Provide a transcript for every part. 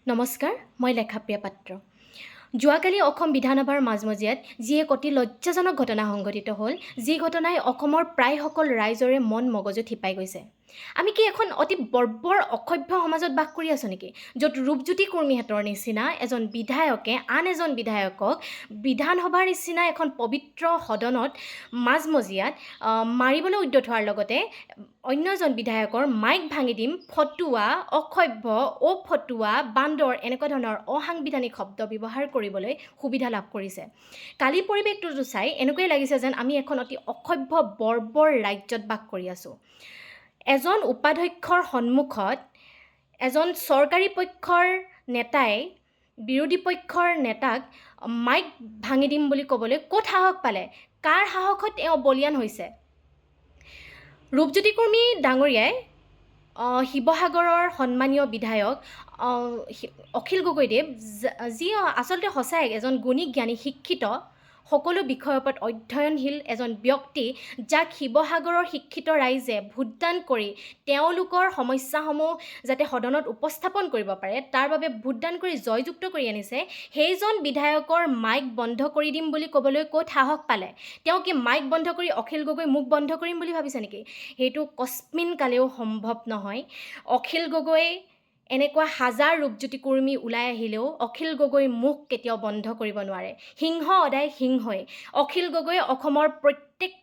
নমস্কাৰ, মই লেখাপ্ৰিয়া পাত্ৰ। যোৱাকালি অসম বিধানসভাৰ মাজমজিয়াত যি এক অতি লজ্জাজনক ঘটনা সংঘটিত হ'ল, যি ঘটনাই অসমৰ প্ৰায়সকল ৰাইজৰে মন মগজু থিপাই গৈছে। আমি কি এখন অতি বৰ্বৰ অসভ্য সমাজত বাস কৰি আছোঁ নেকি, য'ত ৰূপজ্যোতি কুৰ্মীহঁতৰ নিচিনা এজন বিধায়কে আন এজন বিধায়কক বিধানসভাৰ নিচিনা এখন পবিত্ৰ সদনত মাজমজিয়াত মাৰিবলৈ উদ্যত হোৱাৰ লগতে অন্য এজন বিধায়কৰ মাইক ভাঙি দিম, ফটুৱা, অসভ্য, অফটুৱা, বান্দৰ এনেকুৱা ধৰণৰ অসাংবিধানিক শব্দ ব্যৱহাৰ কৰিবলৈ সুবিধা লাভ কৰিছে। কালি পৰিৱেশটো চাই এনেকুৱাই লাগিছে যেন আমি এখন অতি অসভ্য বৰ্বৰ ৰাজ্যত বাস কৰি আছোঁ। এজন উপাধ্যক্ষৰ সন্মুখত এজন চৰকাৰী পক্ষৰ নেতাই বিৰোধী পক্ষৰ নেতাক মাইক ভাঙি দিম বুলি ক'বলৈ ক'ত সাহস পালে? কাৰ সাহসত এওঁ বলিয়ান হৈছে? ৰূপজ্যোতি কুৰ্মী ডাঙৰীয়াই শিৱসাগৰৰ সন্মানীয় বিধায়ক অখিল গগৈদেৱ, যি আচলতে সঁচাই এজন গুণী জ্ঞানী শিক্ষিত সকলো বিষয়ৰ ওপৰত অধ্যয়নশীল এজন ব্যক্তি, যাক শিৱসাগৰৰ শিক্ষিত ৰাইজে ভোটদান কৰি তেওঁলোকৰ সমস্যাসমূহ যাতে সদনত উপস্থাপন কৰিব পাৰে তাৰ বাবে ভোটদান কৰি জয়যুক্ত কৰি আনিছে, সেইজন বিধায়কৰ মাইক বন্ধ কৰি দিম বুলি ক'বলৈ ক'ত সাহস পালে? তেওঁ কি মাইক বন্ধ কৰি অখিল গগৈ মুখ বন্ধ কৰিম বুলি ভাবিছে নেকি? সেইটো কস্মিন কালেও সম্ভৱ নহয়। অখিল গগৈ এনেকুৱা হাজাৰ ৰূপজ্যোতি কুৰ্মী ওলাই আহিলেও অখিল গগৈৰ মুখ কেতিয়াও বন্ধ কৰিব নোৱাৰে। সিংহ সদায় সিংহই। অখিল গগৈ অসমৰ প্ৰত্যেকটো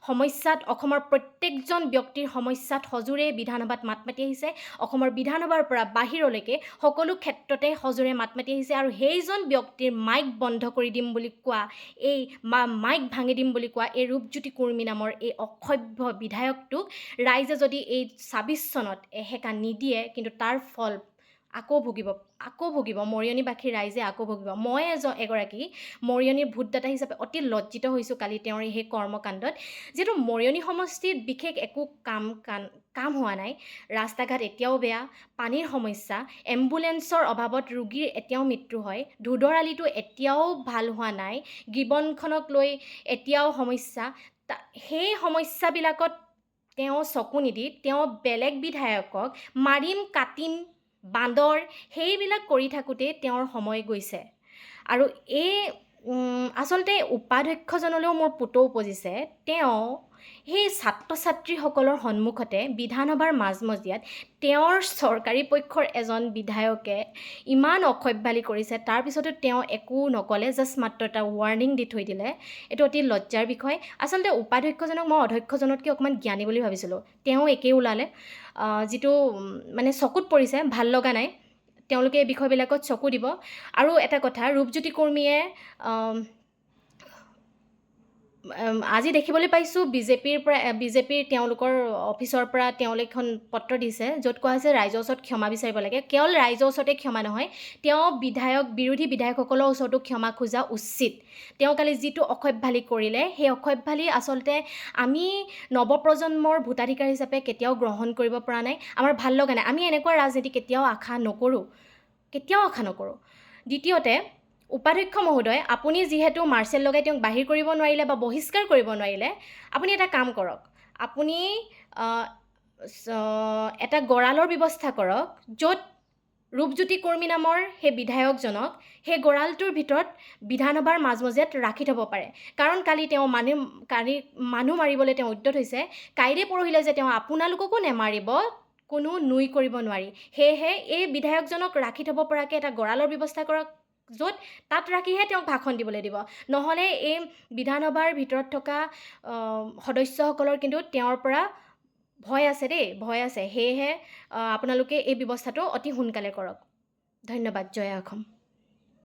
সমস্যাত, অসমৰ প্ৰত্যেকজন ব্যক্তিৰ সমস্যাত সজোৰে বিধানসভাত মাত মাতি আহিছে। অসমৰ বিধানসভাৰ পৰা বাহিৰলৈকে সকলো ক্ষেত্ৰতে সজোৰে মাত মাতি আহিছে, আৰু সেইজন ব্যক্তিৰ মাইক বন্ধ কৰি দিম বুলি কোৱা, এই মাইক ভাঙি দিম বুলি কোৱা এই ৰূপজ্যোতি কুৰ্মী নামৰ এই অসভ্য বিধায়কটোক ৰাইজে যদি এই ২৬ চনত এসেকা নিদিয়ে, কিন্তু তাৰ ফল আকৌ ভুগিব মৰিয়নিবাসী ৰাইজে আকৌ ভুগিব। মই এগৰাকী মৰিয়নিৰ ভোটদাতা হিচাপে অতি লজ্জিত হৈছোঁ কালি তেওঁৰ সেই কৰ্মকাণ্ডত। যিহেতু মৰিয়নি সমষ্টিত বিশেষ একো কাম হোৱা নাই, ৰাস্তা ঘাট এতিয়াও বেয়া, পানীৰ সমস্যা, এম্বুলেন্সৰ অভাৱত ৰোগীৰ এতিয়াও মৃত্যু হয়, ধোদৰ আলিটো এতিয়াও ভাল হোৱা নাই, গিবনখনক লৈ এতিয়াও সমস্যা। সেই সমস্যাবিলাকত তেওঁ চকু নিদি তেওঁ বেলেগ বিধায়কক মাৰিম, কাটিম, বান্দৰ সেইবিলাক কৰি থাকোঁতে তেওঁৰ সময় গৈছে। আৰু এই আচলতে উপাধ্যক্ষজনলৈও মোৰ পুতৌ উপজিছে। তেওঁ সেই ছাত্ৰ ছাত্ৰীসকলৰ সন্মুখতে বিধানসভাৰ মাজমজিয়াত তেওঁৰ চৰকাৰী পক্ষৰ এজন বিধায়কে ইমান অসভ্যালি কৰিছে, তাৰপিছতো তেওঁ একো নক'লে, জাষ্ট মাত্ৰ এটা ৱাৰ্ণিং দি থৈ দিলে। এইটো অতি লজ্জাৰ বিষয়। আচলতে উপাধ্যক্ষজনক মই অধ্যক্ষজনতকৈ অকণমান জ্ঞানী বুলি ভাবিছিলোঁ, তেওঁ একেই ওলালে। যিটো মানে চকুত পৰিছে, ভাল লগা নাই। তেওঁলোকে এই বিষয়বিলাকত চকু দিব। আৰু এটা কথা, ৰূপজ্যোতি কুৰ্মীয়ে আজি দেখিবলৈ পাইছোঁ বিজেপিৰ তেওঁলোকৰ অফিচৰ পৰা তেওঁলোকে এখন পত্ৰ দিছে, য'ত কোৱা হৈছে ৰাইজৰ ওচৰত ক্ষমা বিচাৰিব লাগে। কেৱল ৰাইজৰ ওচৰতে ক্ষমা নহয়, তেওঁ বিৰোধী বিধায়কসকলৰ ওচৰতো ক্ষমা খোজা উচিত। তেওঁ কালি যিটো অসভ্যালি কৰিলে, সেই অসভ্যালি আচলতে আমি নৱপ্ৰজন্মৰ ভোটাধিকাৰ হিচাপে কেতিয়াও গ্ৰহণ কৰিব পৰা নাই। আমাৰ ভাল লগা নাই। আমি এনেকুৱা ৰাজনীতি কেতিয়াও আশা নকৰোঁ। দ্বিতীয়তে, উপাধ্যক্ষ মহোদয়, আপুনি যিহেতু মাৰ্চেল লগাই তেওঁক বাহিৰ কৰিব নোৱাৰিলে বা বহিষ্কাৰ কৰিব নোৱাৰিলে, আপুনি এটা কাম কৰক। আপুনি এটা গঁড়ালৰ ব্যৱস্থা কৰক, য'ত ৰূপজ্যোতি কুৰ্মী নামৰ সেই বিধায়কজনক সেই গঁড়ালটোৰ ভিতৰত বিধানসভাৰ মাজমজিয়াত ৰাখি থ'ব পাৰে। কাৰণ কালি তেওঁ মানুহ মাৰিবলৈ তেওঁ উদ্যত হৈছে। কাইলৈ পৰহিলে যে তেওঁ আপোনালোককো নেমাৰিব, কোনো নুই কৰিব নোৱাৰি। সেয়েহে এই বিধায়কজনক ৰাখি থ'ব পৰাকৈ এটা গঁড়ালৰ ব্যৱস্থা কৰক, য'ত তাত ৰাখিহে তেওঁক ভাষণ দিবলৈ দিব। নহ'লে এই বিধানসভাৰ ভিতৰত থকা সদস্যসকলৰ কিন্তু তেওঁৰ পৰা ভয় আছে দেই, ভয় আছে। সেয়েহে আপোনালোকে এই ব্যৱস্থাটো অতি সোনকালে কৰক। ধন্যবাদ। জয় অসম।